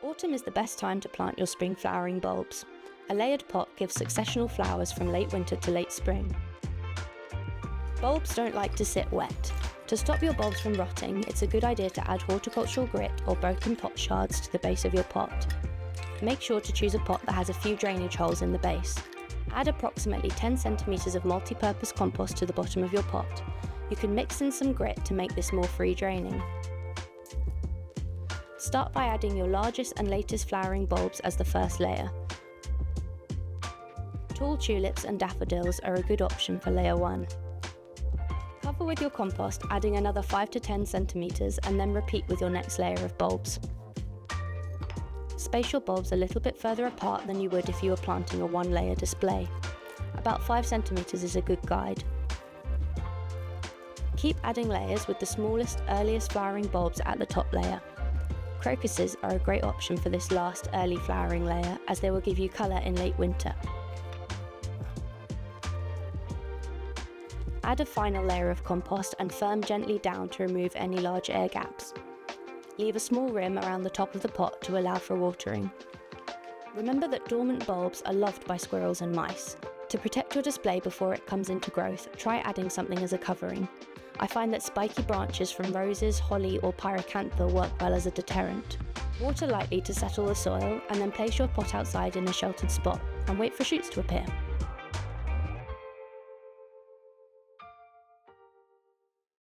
Autumn is the best time to plant your spring flowering bulbs. A layered pot gives successional flowers from late winter to late spring. Bulbs don't like to sit wet. To stop your bulbs from rotting, it's a good idea to add horticultural grit or broken pot shards to the base of your pot. Make sure to choose a pot that has a few drainage holes in the base. Add approximately 10 centimeters of multi-purpose compost to the bottom of your pot. You can mix in some grit to make this more free draining. Start by adding your largest and latest flowering bulbs as the first layer. Tall tulips and daffodils are a good option for layer 1. Cover with your compost, adding another 5 to 10 centimeters, and then repeat with your next layer of bulbs. Space your bulbs a little bit further apart than you would if you were planting a one-layer display. About 5 centimeters is a good guide. Keep adding layers with the smallest, earliest flowering bulbs at the top layer. Crocuses are a great option for this last early flowering layer, as they will give you colour in late winter. Add a final layer of compost and firm gently down to remove any large air gaps. Leave a small rim around the top of the pot to allow for watering. Remember that dormant bulbs are loved by squirrels and mice. To protect your display before it comes into growth, try adding something as a covering. I find that spiky branches from roses, holly or pyracantha work well as a deterrent. Water lightly to settle the soil, and then place your pot outside in a sheltered spot and wait for shoots to appear.